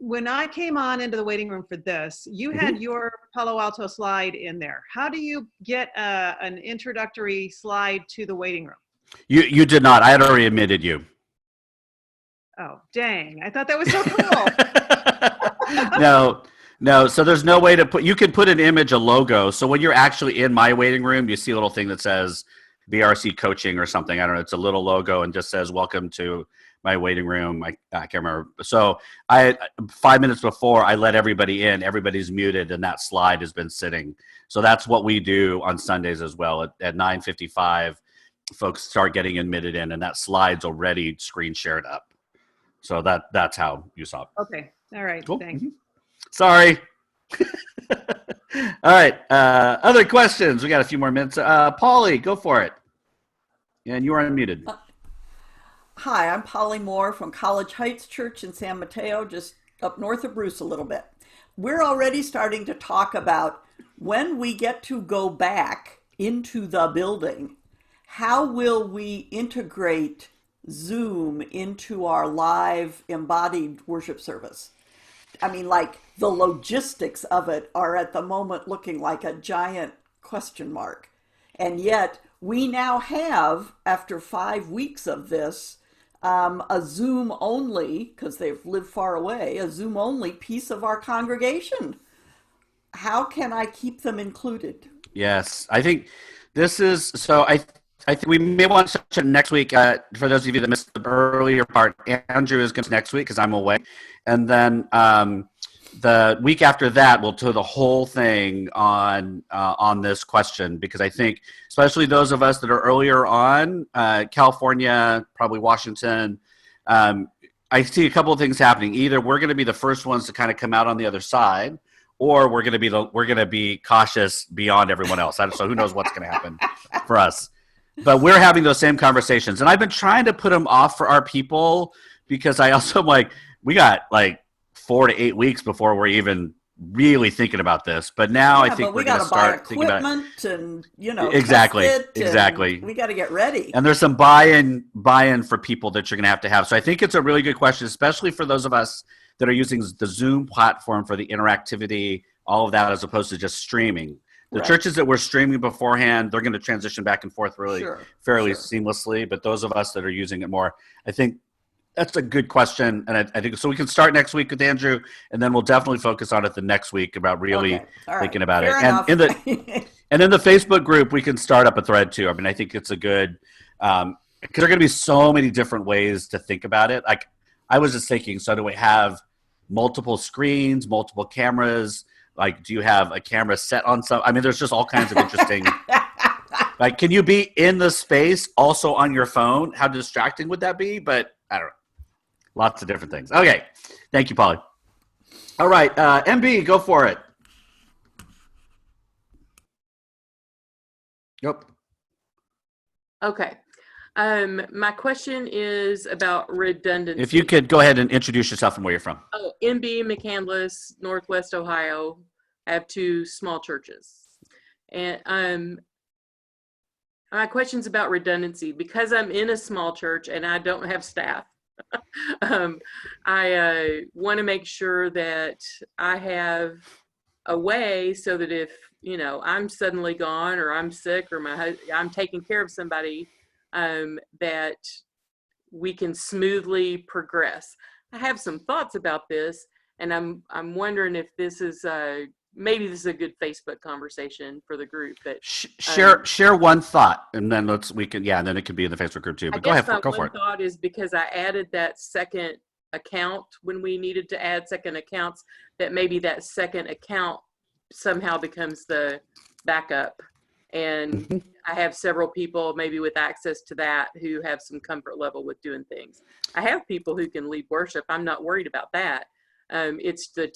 when I came on into the waiting room for this, you had your Palo Alto slide in there. How do you get an introductory slide to the waiting room? You did not. I had already admitted you. Oh, dang. I thought that was so cool. No. So there's no way to you can put an image, a logo. So when you're actually in my waiting room, you see a little thing that says BRC coaching or something. I don't know. It's a little logo and just says, welcome to my waiting room. I can't remember. So 5 minutes before I let everybody in, everybody's muted and that slide has been sitting. So that's what we do on Sundays as well. At 9:55, folks start getting admitted in and that slide's already screen shared up. So that's how you saw it. Okay. All right. Cool. Thanks. Sorry. All right. Other questions? We got a few more minutes. Polly, go for it. And you are unmuted. Hi, I'm Polly Moore from College Heights Church in San Mateo, just up north of Bruce a little bit. We're already starting to talk about when we get to go back into the building, how will we integrate Zoom into our live embodied worship service. I mean, like the logistics of it are at the moment looking like a giant question mark. And yet we now have, after 5 weeks of this, a Zoom only, because they've lived far away, a Zoom only piece of our congregation. How can I keep them included? Yes, I think this is, so I think we may want to touch it next week. For those of you that missed the earlier part, Andrew is going to next week because I'm away. And then the week after that, we'll do the whole thing on this question, because I think, especially those of us that are earlier on, California, probably Washington, I see a couple of things happening. Either we're going to be the first ones to kind of come out on the other side, or we're going to be cautious beyond everyone else. So who knows what's going to happen for us. But we're having those same conversations, and I've been trying to put them off for our people, because I also am like, we got like 4 to 8 weeks before we're even really thinking about this. But now I think we're going to start thinking about equipment and, exactly, test it, exactly. We got to get ready. And there's some buy-in for people that you're going to have. So I think it's a really good question, especially for those of us that are using the Zoom platform for the interactivity, all of that, as opposed to just streaming. The churches that were streaming beforehand, they're going to transition back and forth fairly seamlessly. But those of us that are using it more, I think that's a good question. And I think so. We can start next week with Andrew, and then we'll definitely focus on it the next week about really thinking about it. And then the Facebook group, we can start up a thread too. I mean, I think it's a good, because there are going to be so many different ways to think about it. Like, I was just thinking, so do we have multiple screens, multiple cameras? Like, do you have a camera set on some? I mean, there's just all kinds of interesting. Like, can you be in the space also on your phone? How distracting would that be? But I don't know. Lots of different things. Okay. Thank you, Polly. All right. MB, go for it. Yep. Okay. My question is about redundancy. If you could go ahead and introduce yourself and where you're from. Oh, MB, McCandless, Northwest Ohio. I have 2 small churches. And my question's about redundancy. Because I'm in a small church and I don't have staff, I want to make sure that I have a way so that if, I'm suddenly gone, or I'm sick, or I'm taking care of somebody, that we can smoothly progress. I have some thoughts about this, and I'm wondering if this is maybe this is a good Facebook conversation for the group. But share one thought, and then and then it could be in the Facebook group too. But go ahead, go for it. My thought is, because I added that second account when we needed to add second accounts, that maybe that second account somehow becomes the backup. And I have several people maybe with access to that who have some comfort level with doing things. I have people who can lead worship. I'm not worried about that. It's the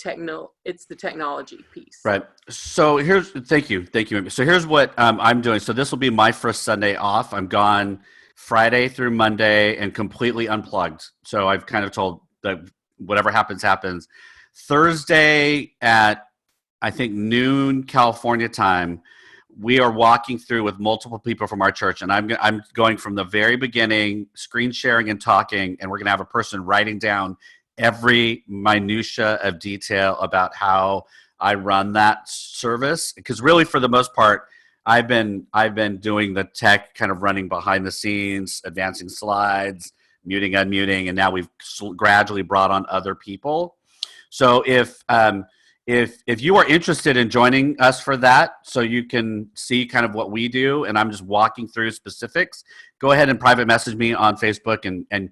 technology piece. Right. So thank you. So here's what I'm doing. So this will be my first Sunday off. I'm gone Friday through Monday and completely unplugged. So I've kind of told that whatever happens, happens. Thursday at, I think, noon California time, we are walking through with multiple people from our church, and I'm going from the very beginning, screen sharing and talking, and we're going to have a person writing down every minutia of detail about how I run that service. Because really, for the most part, I've been doing the tech, kind of running behind the scenes, advancing slides, muting, unmuting, and now we've gradually brought on other people. So if you are interested in joining us for that, so you can see kind of what we do, and I'm just walking through specifics, go ahead and private message me on Facebook. And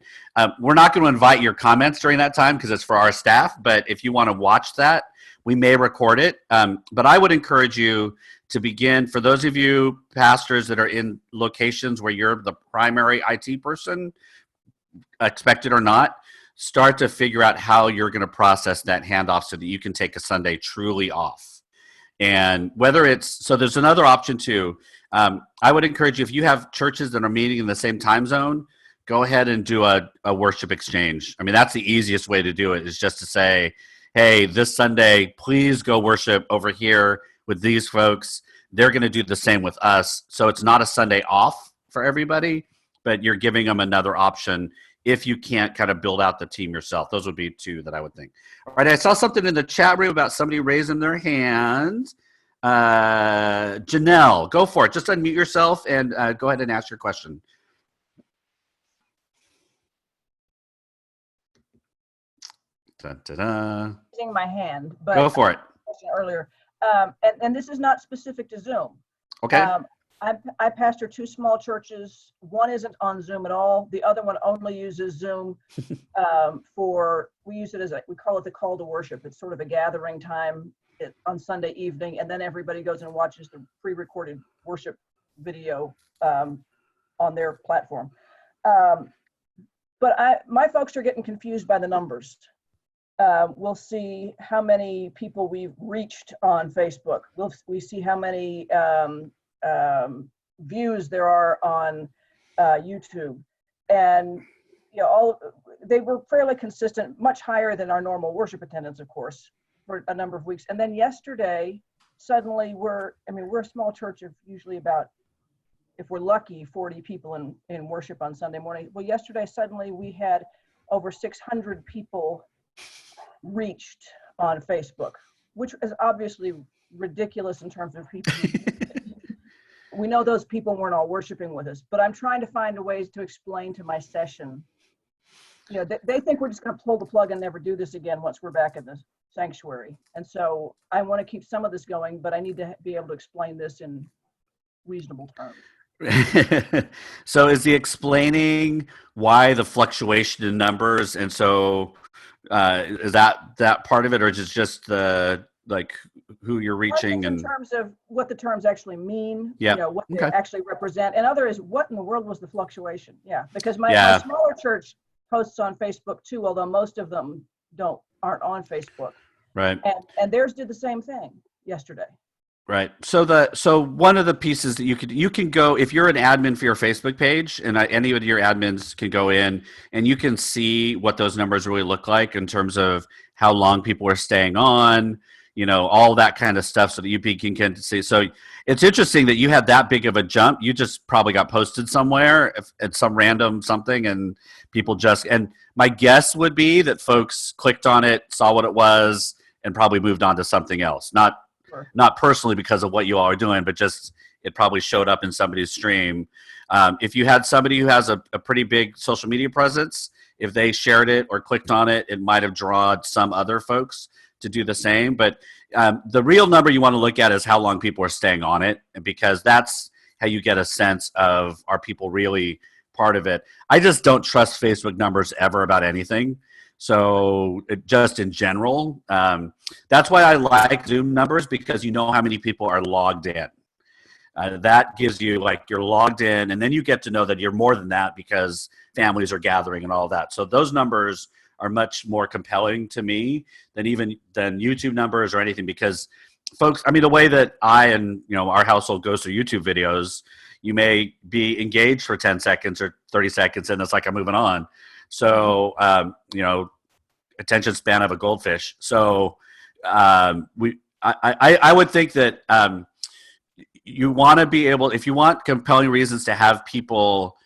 we're not going to invite your comments during that time because it's for our staff. But if you want to watch that, we may record it. But I would encourage you to begin, for those of you pastors that are in locations where you're the primary IT person, expected or not, start to figure out how you're going to process that handoff so that you can take a Sunday truly off. And whether it's, so there's another option too. I would encourage you, if you have churches that are meeting in the same time zone, go ahead and do a worship exchange. I mean, that's the easiest way to do it, is just to say, hey, this Sunday, please go worship over here with these folks. They're going to do the same with us. So it's not a Sunday off for everybody, but you're giving them another option if you can't kind of build out the team yourself. Those would be two that I would think. All right, I saw something in the chat room about somebody raising their hand. Janelle, go for it. Just unmute yourself and go ahead and ask your question. Raising my hand, but go for it. Earlier, and this is not specific to Zoom. Okay. I pastor two small churches. One isn't on Zoom at all. The other one only uses Zoom we use it as we call it the call to worship. It's sort of a gathering time on Sunday evening, and then everybody goes and watches the pre-recorded worship video on their platform. But my folks are getting confused by the numbers. We'll see how many people we've reached on Facebook. We see how many views there are on YouTube, and they were fairly consistent, much higher than our normal worship attendance, of course, for a number of weeks. And then yesterday, suddenly we're a small church of usually about, if we're lucky, 40 people in worship on Sunday morning. Well, yesterday suddenly we had over 600 people reached on Facebook, which is obviously ridiculous in terms of people. We know those people weren't all worshiping with us, but I'm trying to find ways to explain to my session. They think we're just going to pull the plug and never do this again once we're back in the sanctuary. And so I want to keep some of this going, but I need to be able to explain this in reasonable terms. So is he explaining why the fluctuation in numbers? And so is that part of it, or is it just the who you're reaching? In terms of what the terms actually mean, what they Okay. actually represent. And other is, what in the world was the fluctuation? Yeah, because my smaller church posts on Facebook too, although most of them aren't on Facebook. Right. And theirs did the same thing yesterday. Right. So one of the pieces that you can go, if you're an admin for your Facebook page, and any of your admins can go in and you can see what those numbers really look like in terms of how long people are staying on, all that kind of stuff, so that you can see. So it's interesting that you had that big of a jump. You just probably got posted somewhere at some random something, and people and my guess would be that folks clicked on it, saw what it was, and probably moved on to something else. Not personally because of what you all are doing, but just it probably showed up in somebody's stream. If you had somebody who has a pretty big social media presence, if they shared it or clicked on it, it might have drawn some other folks to do the same. But the real number you want to look at is how long people are staying on it, because that's how you get a sense of, are people really part of it? I just don't trust Facebook numbers ever about anything. So just in general, that's why I like Zoom numbers, because you know how many people are logged in. That gives you you're logged in, and then you get to know that you're more than that because families are gathering and all that. So those numbers are much more compelling to me than YouTube numbers or anything, because folks, the way that I and our household goes through YouTube videos, you may be engaged for 10 seconds or 30 seconds and it's like I'm moving on. So, attention span of a goldfish. So I would think that you want to be able, if you want compelling reasons to have people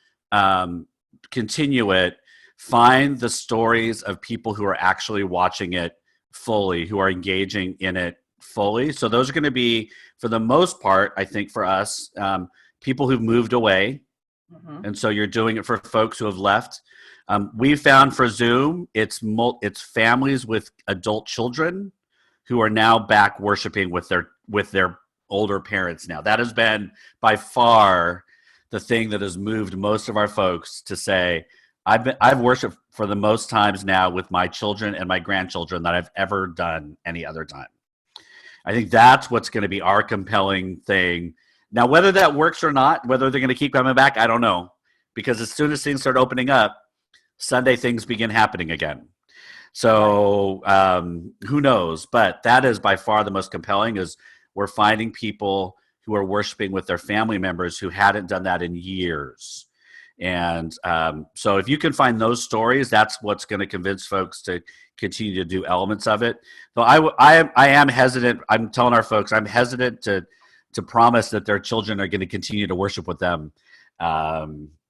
continue it, find the stories of people who are actually watching it fully, who are engaging in it fully. So those are going to be, for the most part, I think for us, people who've moved away. Mm-hmm. And so you're doing it for folks who have left. We found for Zoom, it's families with adult children who are now back worshiping with their older parents now. That has been by far the thing that has moved most of our folks to say, I've worshiped for the most times now with my children and my grandchildren that I've ever done any other time. I think that's what's going to be our compelling thing. Now, whether that works or not, whether they're going to keep coming back, I don't know. Because as soon as things start opening up, Sunday things begin happening again. So who knows? But that is by far the most compelling, is we're finding people who are worshiping with their family members who hadn't done that in years. And so if you can find those stories, that's what's going to convince folks to continue to do elements of it. So I am hesitant. I'm telling our folks, I'm hesitant to promise that their children are going to continue to worship with them.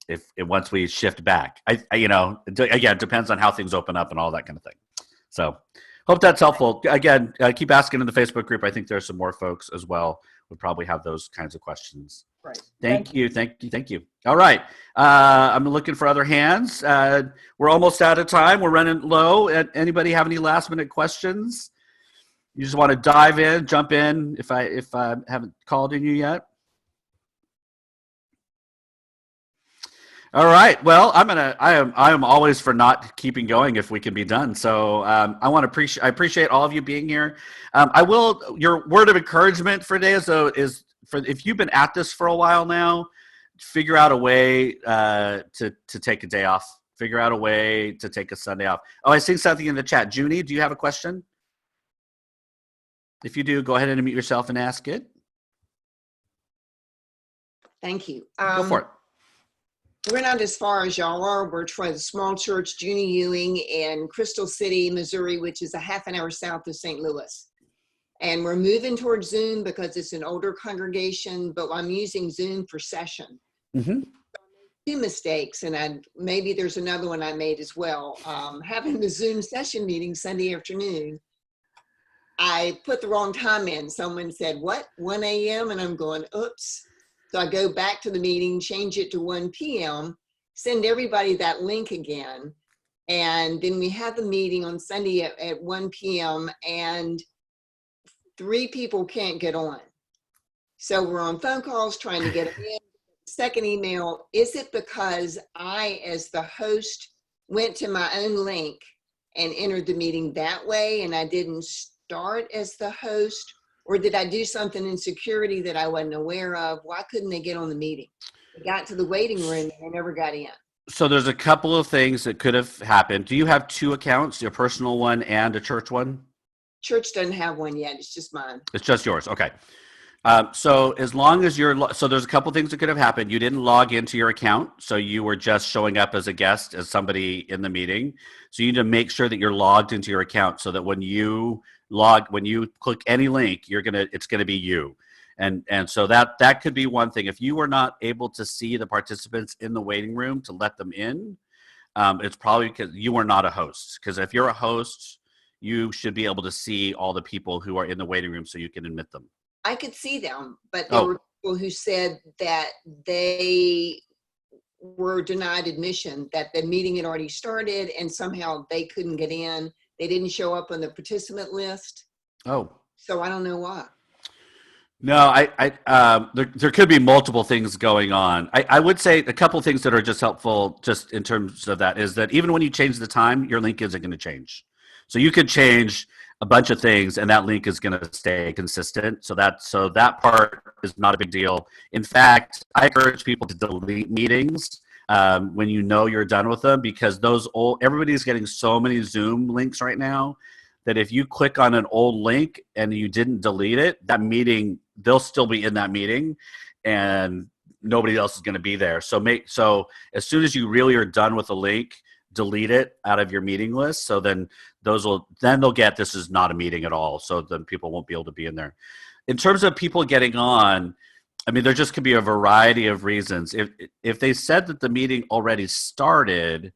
if once we shift back. Again, it depends on how things open up and all that kind of thing. So hope that's helpful. Again, keep asking in the Facebook group. I think there's some more folks as well would probably have those kinds of questions. Right. Thank you. All right. I'm looking for other hands. We're almost out of time. We're running low. Anybody have any last minute questions? You just want to dive in, jump in if I haven't called in you yet? All right. Well, I am always for not keeping going if we can be done. So I appreciate all of you being here. Your word of encouragement for today is for if you've been at this for a while now, figure out a way to take a day off. Figure out a way to take a Sunday off. Oh, I see something in the chat. Junie, do you have a question? If you do, go ahead and unmute yourself and ask it. Thank you. Go for it. We're not as far as y'all are. We're trying the small church, Junie Ewing in Crystal City, Missouri, which is a half an hour south of St. Louis. And we're moving towards Zoom because it's an older congregation, but I'm using Zoom for session. Mm-hmm. Two mistakes, and maybe there's another one I made as well. Having the Zoom session meeting Sunday afternoon, I put the wrong time in. Someone said, what, 1 a.m.? And I'm going, oops. So I go back to the meeting, change it to 1 p.m., send everybody that link again. And then we have the meeting on Sunday at 1 p.m. and 3 people can't get on. So we're on phone calls trying to get them in. Second email, is it because I, as the host, went to my own link and entered the meeting that way and I didn't start as the host? Or did I do something in security that I wasn't aware of? Why couldn't they get on the meeting? They got to the waiting room and they never got in. So there's a couple of things that could have happened. Do you have 2 accounts, your personal one and a church one? Church doesn't have one yet. It's just mine. It's just yours. Okay. So as long as so there's a couple things that could have happened. You didn't log into your account. So you were just showing up as a guest, as somebody in the meeting. So you need to make sure that you're logged into your account so that when you click any link, it's gonna be you. And so that could be one thing. If you were not able to see the participants in the waiting room to let them in, it's probably because you are not a host. Because if you're a host, you should be able to see all the people who are in the waiting room so you can admit them. I could see them, but there were people who said that they were denied admission, that the meeting had already started and somehow they couldn't get in. They didn't show up on the participant list. Oh. So I don't know why. No, there could be multiple things going on. I would say a couple things that are just helpful just in terms of that is that even when you change the time, your link isn't going to change. So you could change a bunch of things and that link is going to stay consistent. So that part is not a big deal. In fact, I encourage people to delete meetings when you know you're done with them, because everybody's getting so many Zoom links right now that if you click on an old link and you didn't delete it, that meeting, they'll still be in that meeting and nobody else is going to be there. So as soon as you really are done with a link, delete it out of your meeting list. So then they'll get, this is not a meeting at all. So then people won't be able to be in there. In terms of people getting on, I mean, there just could be a variety of reasons. If they said that the meeting already started,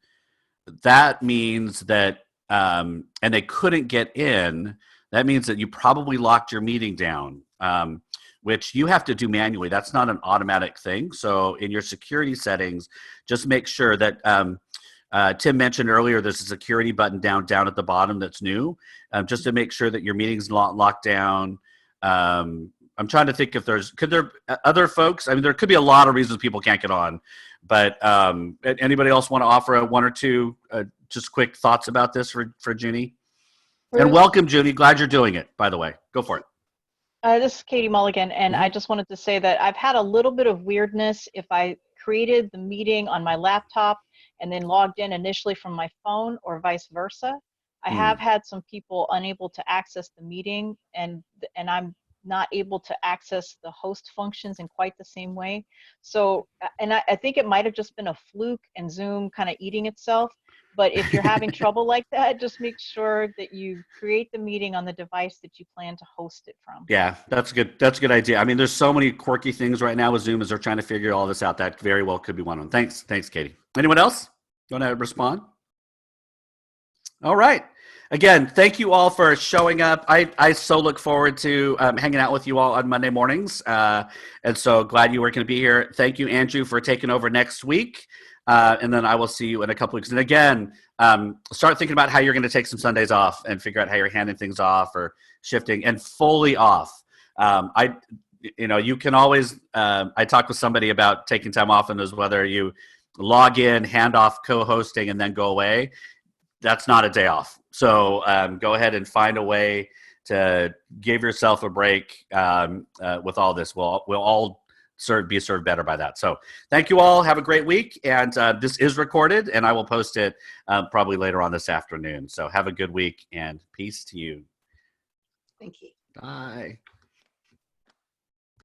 that means that, and they couldn't get in, that means that you probably locked your meeting down, which you have to do manually. That's not an automatic thing. So in your security settings, just make sure that, Tim mentioned earlier, there's a security button down at the bottom that's new, just to make sure that your meeting's locked down. I'm trying to think if could there other folks? I mean, there could be a lot of reasons people can't get on, but anybody else want to offer one or two just quick thoughts about this for Junie? And welcome, Junie. Glad you're doing it, by the way. Go for it. This is Katie Mulligan, and I just wanted to say that I've had a little bit of weirdness if I created the meeting on my laptop and then logged in initially from my phone or vice versa. I have had some people unable to access the meeting, and I'm not able to access the host functions in quite the same way. So, and I think it might have just been a fluke and Zoom kind of eating itself, But if you're having trouble like that, just make sure that you create the meeting on the device that you plan to host it from. Yeah, that's good. That's a good idea. I mean, there's so many quirky things right now with Zoom as they're trying to figure all this out. That very well could be one of them. Thanks, Katie. Anyone else want to respond? All right. Again, thank you all for showing up. I so look forward to hanging out with you all on Monday mornings. And so glad you were going to be here. Thank you, Andrew, for taking over next week. And then I will see you in a couple weeks. And again, start thinking about how you're going to take some Sundays off and figure out how you're handing things off or shifting and fully off. You can always, I talked with somebody about taking time off, and was whether you log in, hand off co-hosting, and then go away. That's not a day off. So go ahead and find a way to give yourself a break with all this. We'll all be served better by that. So thank you all. Have a great week. And this is recorded, and I will post it probably later on this afternoon. So have a good week, and peace to you. Thank you. Bye.